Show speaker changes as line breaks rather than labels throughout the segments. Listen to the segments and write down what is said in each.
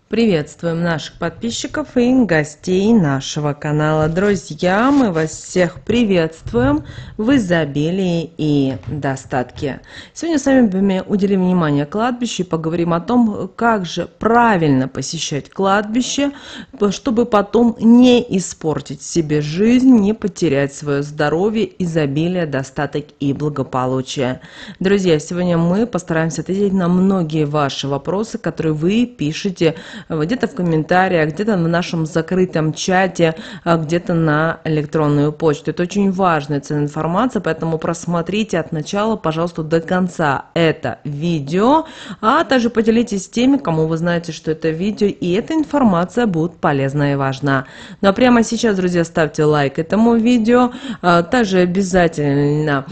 Приветствуем наших подписчиков и гостей нашего канала. Друзья, мы вас всех приветствуем в изобилии и достатке. Сегодня с вами уделим внимание кладбищу и поговорим о том, как же правильно посещать кладбище, чтобы потом не испортить себе жизнь, не потерять свое здоровье, изобилие, достаток и благополучие. Друзья, сегодня мы постараемся ответить на многие ваши вопросы, которые вы пишете где-то в комментариях, где-то в нашем закрытом чате, где-то на электронную почту. Это очень важная ценная информация, поэтому просмотрите от начала, пожалуйста, до конца это видео, а также поделитесь с теми, кому вы знаете, что это видео, и эта информация будет полезна и важна. Ну а прямо сейчас, друзья, ставьте лайк этому видео, также обязательно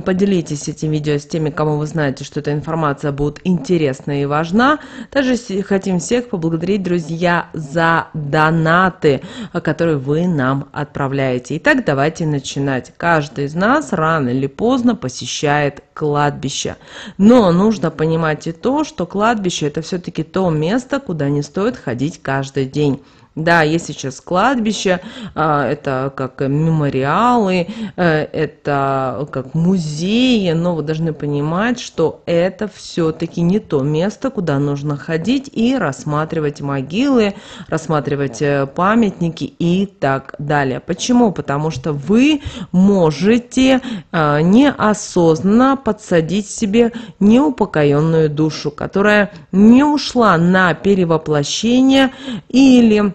поделитесь этим видео с теми, кому вы знаете, что эта информация будет интересна и важна. Также хотим всех поблагодарить, друзья, за донаты, которые вы нам отправляете. Итак, давайте начинать. Каждый из нас рано или поздно посещает кладбище. Но нужно понимать и то, что кладбище — это все-таки то место, куда не стоит ходить каждый день. Да, есть сейчас кладбища, это как мемориалы, это как музеи, но вы должны понимать, что это все-таки не то место, куда нужно ходить и рассматривать могилы, рассматривать памятники и так далее. Почему? Потому что вы можете неосознанно подсадить себе неупокоенную душу, которая не ушла на перевоплощение, или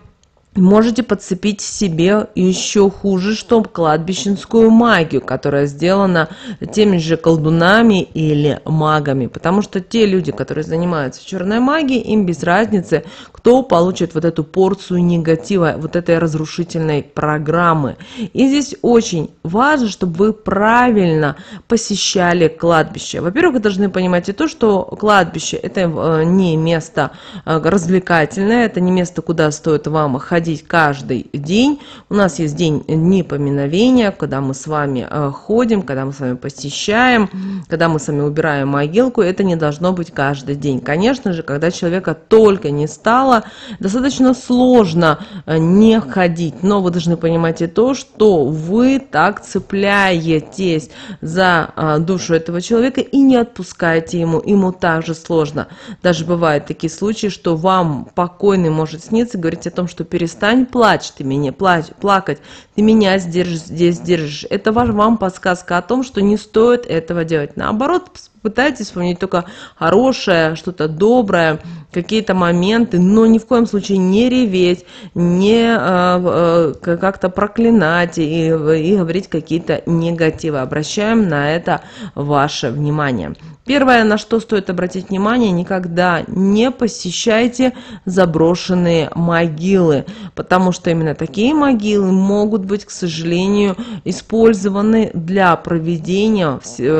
можете подцепить себе еще хуже, что кладбищенскую магию, которая сделана теми же колдунами или магами. Потому что те люди, которые занимаются черной магией, им без разницы, кто получит вот эту порцию негатива, вот этой разрушительной программы. И здесь очень важно, чтобы вы правильно посещали кладбище. Во-первых, вы должны понимать и то, что кладбище — это не место развлекательное, это не место, куда стоит вам ходить каждый день. У нас есть дни поминовения, когда мы с вами ходим, когда мы с вами посещаем, когда мы с вами убираем могилку. Это не должно быть каждый день. Конечно же, когда человека только не стало, достаточно сложно не ходить. Но вы должны понимать и то, что вы так цепляетесь за душу этого человека и не отпускаете ему также сложно. Даже бывают такие случаи, что вам покойный может сниться и говорить о том, что перестань плачь, ты меня плакать, ты меня здесь держишь. Это вам подсказка о том, что не стоит этого делать. Наоборот, пытайтесь вспомнить только хорошее, что-то доброе, какие-то моменты, но ни в коем случае не реветь, не как-то проклинать и говорить какие-то негативы. Обращаем на это ваше внимание. Первое, на что стоит обратить внимание: никогда не посещайте заброшенные могилы, потому что именно такие могилы могут быть, к сожалению, использованы для проведения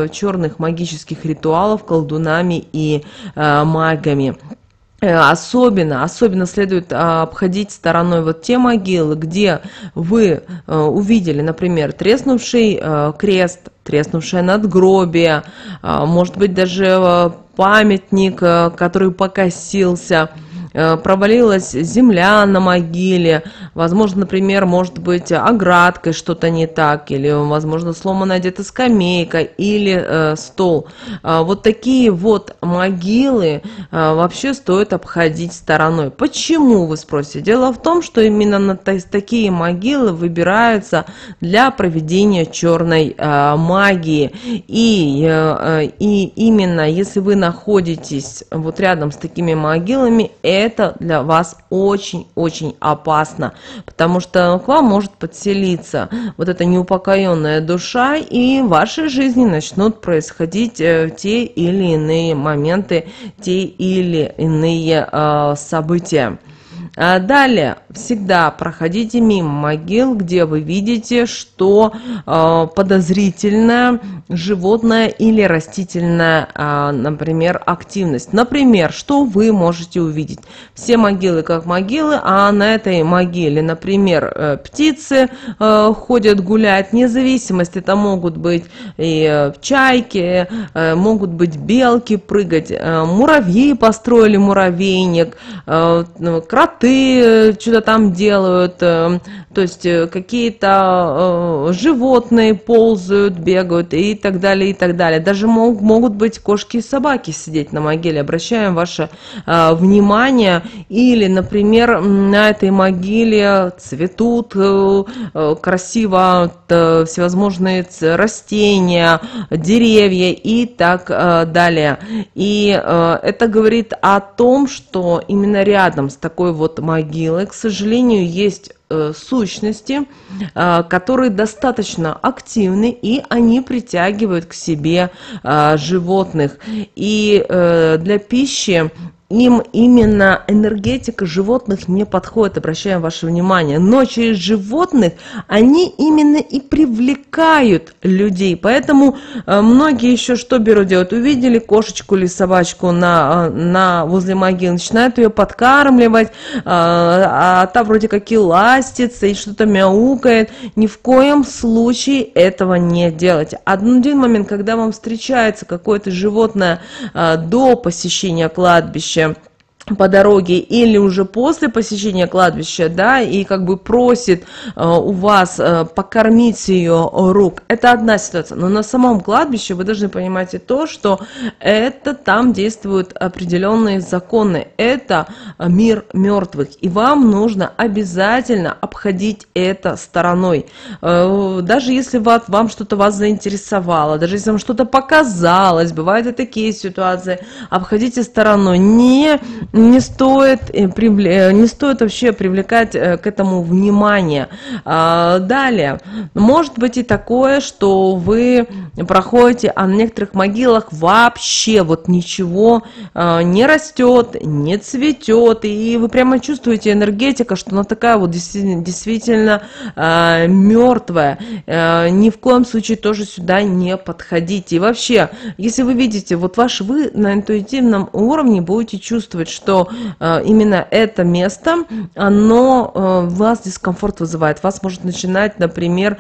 черных магических ритуалов колдунами и магами. Особенно следует обходить стороной вот те могилы, где вы увидели, например, треснувший крест, треснувшее надгробие, может быть, даже памятник, который покосился, провалилась земля на могиле, возможно, например, может быть, оградкой что-то не так, или, возможно, сломанная где-то скамейка или стол. Вот такие вот могилы вообще стоит обходить стороной. Почему, вы спросите? Дело в том, что именно такие могилы выбираются для проведения черной магии. И именно если вы находитесь вот рядом с такими могилами, это для вас очень-очень опасно, потому что к вам может подселиться вот эта неупокоенная душа, и в вашей жизни начнут происходить те или иные моменты, те или иные события. Далее, всегда проходите мимо могил, где вы видите, что подозрительное животное или растительная, например, активность. Например, что вы можете увидеть? Все могилы как могилы, а на этой могиле, например, птицы ходят гулять, вне зависимости, это могут быть и чайки, могут быть белки прыгать, муравьи построили муравейник, кроты что-то там делают, то есть какие-то животные ползают, бегают и так далее, и так далее. Даже могут быть кошки и собаки сидеть на могиле. Обращаем ваше внимание. Или, например, на этой могиле цветут красиво всевозможные растения, деревья и так далее. И это говорит о том, что именно рядом с такой вот могилой, к сожалению, есть сущности, которые достаточно активны, и они притягивают к себе животных. И для пищи им именно энергетика животных не подходит, обращаем ваше внимание. Но через животных они именно и привлекают людей. Поэтому многие еще что берут делать? Увидели кошечку или собачку возле могилы, начинают ее подкармливать, а та вроде как и ластится, и что-то мяукает. Ни в коем случае этого не делать. Один момент, когда вам встречается какое-то животное до посещения кладбища, по дороге или уже после посещения кладбища, да, и как бы просит у вас покормить ее рук, это одна ситуация. Но на самом кладбище вы должны понимать и то, что это там действуют определенные законы, это мир мертвых, и вам нужно обязательно обходить это стороной. Даже если вам что-то вас заинтересовало, даже если вам что-то показалось, бывают и такие ситуации, обходите стороной. Не стоит вообще привлекать к этому внимание. Далее, может быть и такое, что вы проходите, а на некоторых могилах вообще вот ничего не растет, не цветет, и вы прямо чувствуете энергетика, что она такая вот действительно мертвая. Ни в коем случае тоже сюда не подходите. И вообще, если вы видите, вот вы на интуитивном уровне будете чувствовать, что именно это место, оно вас дискомфорт вызывает. Вас может начинать, например,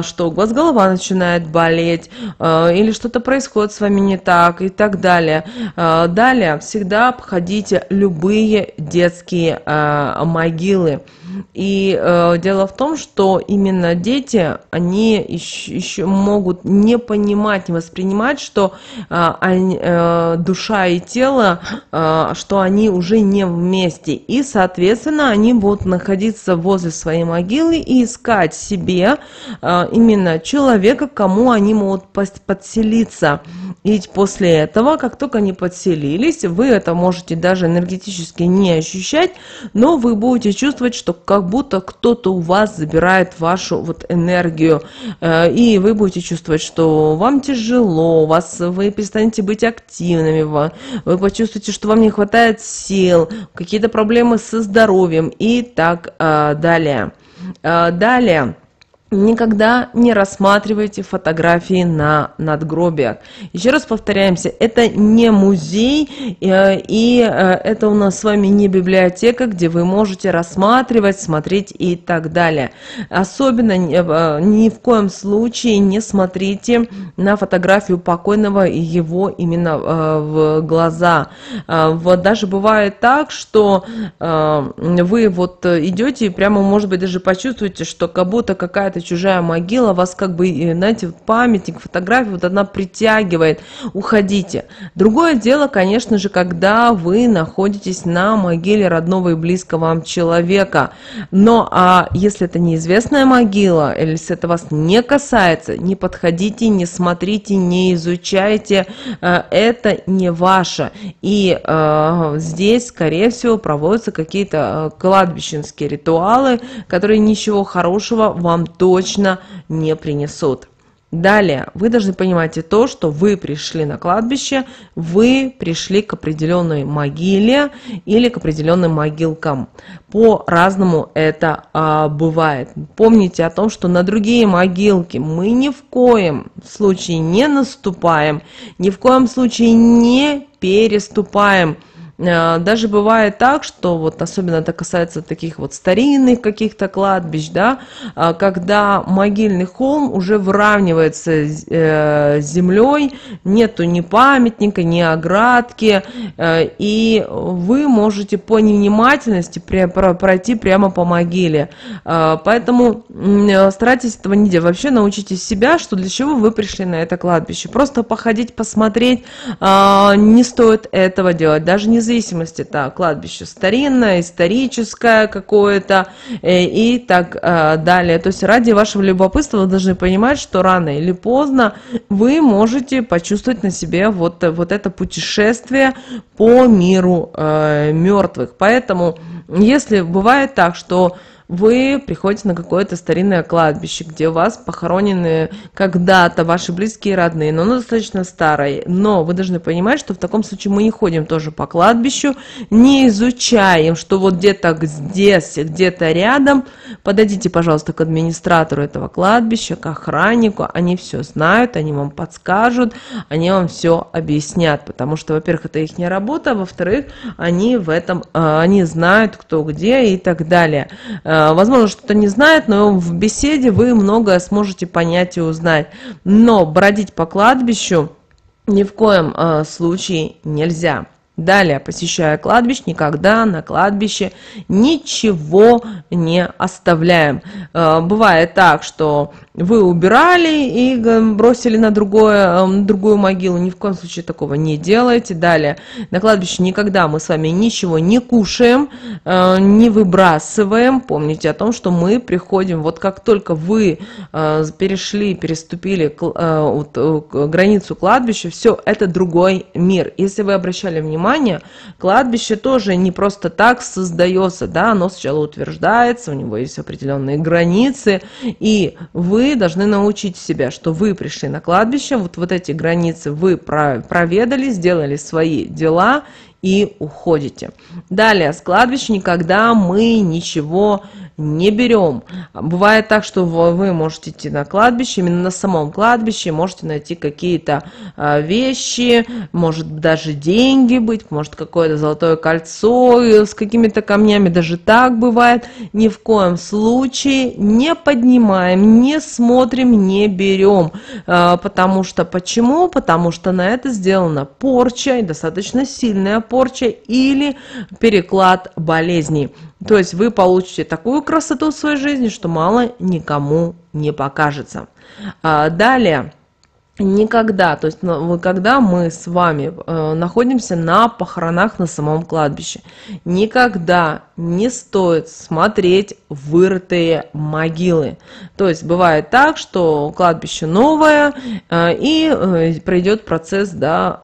что у вас голова начинает болеть, или что-то происходит с вами не так, и так далее. Далее, всегда обходите любые детские могилы. И дело в том, что именно дети, они еще могут не понимать, не воспринимать, что душа и тело, что они уже не вместе. И, соответственно, они будут находиться возле своей могилы и искать себе именно человека, к кому они могут подселиться. И после этого, как только они подселились, вы это можете даже энергетически не ощущать, но вы будете чувствовать, что как будто кто-то у вас забирает вашу вот энергию, и вы будете чувствовать, что вам тяжело, вы перестанете быть активными, вы почувствуете, что вам не хватает сил, какие-то проблемы со здоровьем и так далее. Далее. Никогда не рассматривайте фотографии на надгробиях. Еще раз повторяемся, это не музей, и это у нас с вами не библиотека, где вы можете рассматривать, смотреть и так далее. Особенно ни в коем случае не смотрите на фотографию покойного и его именно в глаза. Вот даже бывает так, что вы вот идете и прямо, может быть, даже почувствуете, что как будто какая-то чужая могила вас как бы, знаете, памятник, фотография, вот она притягивает. Уходите. Другое дело, конечно же, когда вы находитесь на могиле родного и близкого вам человека. Но если это неизвестная могила, или если это вас не касается, не подходите, не смотрите, не изучайте. Это не ваше. И здесь, скорее всего, проводятся какие-то кладбищенские ритуалы, которые ничего хорошего вам точно не принесут. Далее, вы должны понимать и то, что вы пришли на кладбище, вы пришли к определенной могиле или к определенным могилкам. По-разному это бывает. Помните о том, что на другие могилки мы ни в коем случае не наступаем, ни в коем случае не переступаем. Даже бывает так, что вот особенно это касается таких вот старинных каких-то кладбищ, да, когда могильный холм уже выравнивается с землей, нету ни памятника, ни оградки, и вы можете по невнимательности пройти прямо по могиле. Поэтому старайтесь этого не делать. Вообще научитесь себя, что для чего вы пришли на это кладбище. Просто походить, посмотреть не стоит этого делать. Даже независимости, это кладбище старинное, историческое какое-то и так далее. То есть ради вашего любопытства вы должны понимать, что рано или поздно вы можете почувствовать на себе вот это путешествие по миру мертвых. Поэтому, если бывает так, что вы приходите на какое-то старинное кладбище, где у вас похоронены когда-то ваши близкие и родные, но оно достаточно старое. Но вы должны понимать, что в таком случае мы не ходим тоже по кладбищу, не изучаем, что вот где-то здесь, где-то рядом. Подойдите, пожалуйста, к администратору этого кладбища, к охраннику. Они все знают, они вам подскажут, они вам все объяснят. Потому что, во-первых, это их работа, а во-вторых, они в этом, они знают, кто где и так далее. Возможно, что-то не знает, но в беседе вы многое сможете понять и узнать. Но бродить по кладбищу ни в коем случае нельзя. Далее, посещая кладбище, никогда на кладбище ничего не оставляем. Бывает так, что вы убирали и бросили на другую могилу. Ни в коем случае такого не делайте. Далее, на кладбище никогда мы с вами ничего не кушаем, не выбрасываем. Помните о том, что мы приходим, вот как только вы переступили границу кладбища, все, это другой мир. Если вы обращали внимание, кладбище тоже не просто так создается, да, оно сначала утверждается, у него есть определенные границы, и вы должны научить себя, что вы пришли на кладбище, вот эти границы вы проведали, сделали свои дела и уходите. Далее, с кладбища никогда мы ничего не берем. Бывает так, что вы можете идти на кладбище, именно на самом кладбище можете найти какие-то вещи, может даже деньги быть, может какое-то золотое кольцо с какими-то камнями, даже так бывает. Ни в коем случае не поднимаем, не смотрим, не берем. Потому что, почему? Потому что на это сделана порча, и достаточно сильная порча или переклад болезней. То есть вы получите такую красоту в своей жизни, что мало никому не покажется. Далее. Никогда, то есть когда мы с вами находимся на похоронах на самом кладбище, никогда не стоит смотреть вырытые могилы. То есть бывает так, что кладбище новое, и пройдет процесс, да,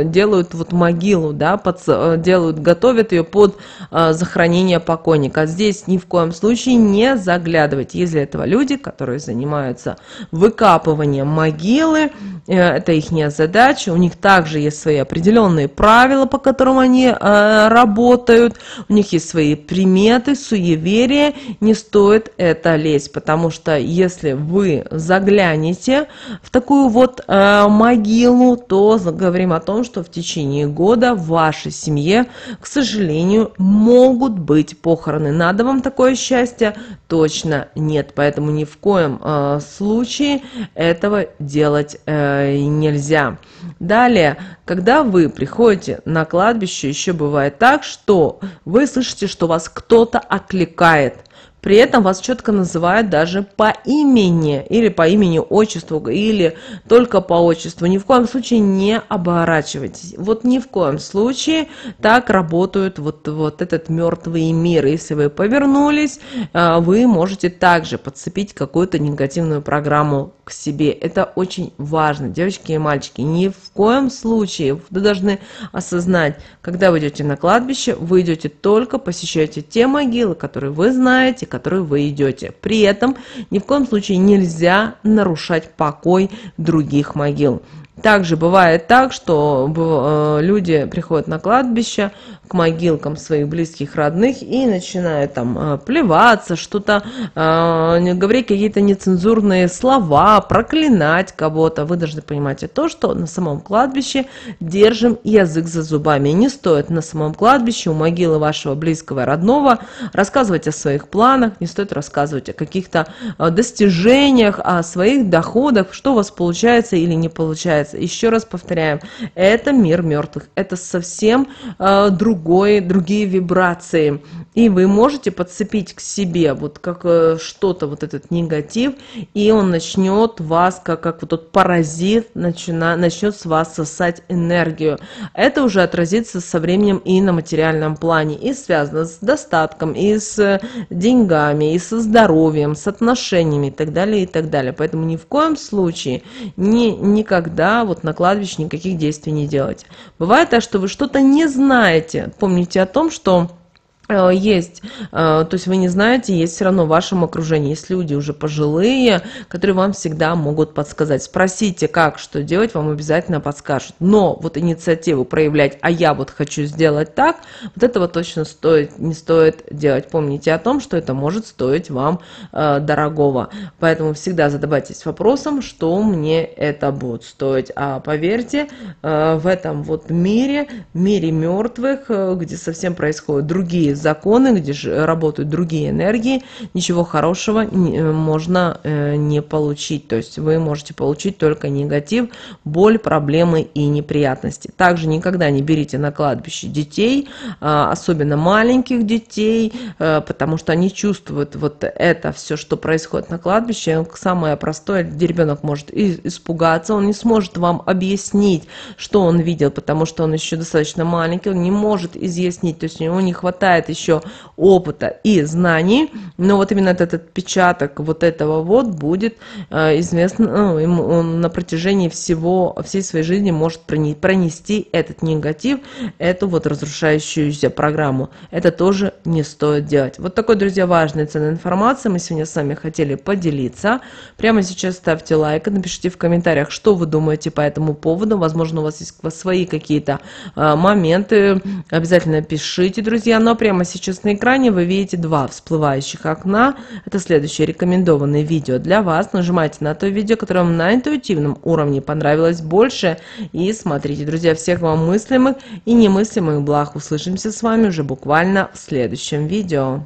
делают вот могилу, да, готовят ее под захоронение покойника. Здесь ни в коем случае не заглядывайте. Есть для этого люди, которые занимаются выкапыванием могилы, это их задача, у них также есть свои определенные правила, по которым они работают, у них есть свои приметы, суеверия, не стоит это лезть, потому что если вы заглянете в такую вот могилу, то говорим о том, что в течение года в вашей семье, к сожалению, могут быть похороны. Надо вам такое счастье? Точно нет, поэтому ни в коем случае этого делать нельзя. Далее, когда вы приходите на кладбище, еще бывает так, что вы слышите, что вас кто-то окликает. При этом вас четко называют даже по имени, или по имени, отчеству, или только по отчеству. Ни в коем случае не оборачивайтесь. Вот ни в коем случае так работает вот этот мертвый мир. Если вы повернулись, вы можете также подцепить какую-то негативную программу к себе. Это очень важно, девочки и мальчики. Ни в коем случае вы должны осознать, когда вы идете на кладбище, вы идете только посещаете те могилы, которые вы знаете, который вы идете. При этом ни в коем случае нельзя нарушать покой других могил. Также бывает так, что люди приходят на кладбище к могилкам своих близких, родных и начинают там плеваться, что-то говорить какие-то нецензурные слова, проклинать кого-то. Вы должны понимать и то, что на самом кладбище держим язык за зубами. Не стоит на самом кладбище у могилы вашего близкого, родного рассказывать о своих планах, не стоит рассказывать о каких-то достижениях, о своих доходах, что у вас получается или не получается. Еще раз повторяем, это мир мертвых, это совсем другие вибрации, и вы можете подцепить к себе вот как что-то, вот этот негатив, и он начнет вас, как вот тот паразит, начнет с вас сосать энергию. Это уже отразится со временем и на материальном плане, и связано с достатком, и с деньгами, и со здоровьем, с отношениями и так далее, и так далее. Поэтому ни в коем случае никогда вот на кладбище никаких действий не делайте. Бывает так, что вы что-то не знаете. Помните о том, что есть, то есть вы не знаете, есть все равно в вашем окружении, есть люди уже пожилые, которые вам всегда могут подсказать. Спросите, как, что делать, вам обязательно подскажут. Но вот инициативу проявлять, а я вот хочу сделать так, вот этого точно не стоит делать. Помните о том, что это может стоить вам дорогого. Поэтому всегда задавайтесь вопросом, что мне это будет стоить. А поверьте, в этом вот мире мертвых, где совсем происходят другие законы, где же работают другие энергии, ничего хорошего можно не получить. То есть вы можете получить только негатив, боль, проблемы и неприятности. Также никогда не берите на кладбище детей, особенно маленьких детей, потому что они чувствуют вот это все, что происходит на кладбище. Самое простое, где ребенок может испугаться, он не сможет вам объяснить, что он видел, потому что он еще достаточно маленький, он не может изъяснить, то есть у него не хватает еще опыта и знаний, но вот именно этот отпечаток вот этого вот будет известно, он на протяжении всей своей жизни может пронести этот негатив, эту вот разрушающуюся программу. Это тоже не стоит делать. Вот такой, друзья, важная и ценная информация мы сегодня с вами хотели поделиться. Прямо сейчас ставьте лайк, напишите в комментариях, что вы думаете по этому поводу. Возможно, у вас есть свои какие-то моменты. Обязательно пишите, друзья. Но прямо сейчас на экране вы видите два всплывающих окна. Это следующее рекомендованное видео для вас. Нажимайте на то видео, которое вам на интуитивном уровне понравилось больше. И смотрите, друзья, всех вам мыслимых и немыслимых благ. Услышимся с вами уже буквально в следующем видео.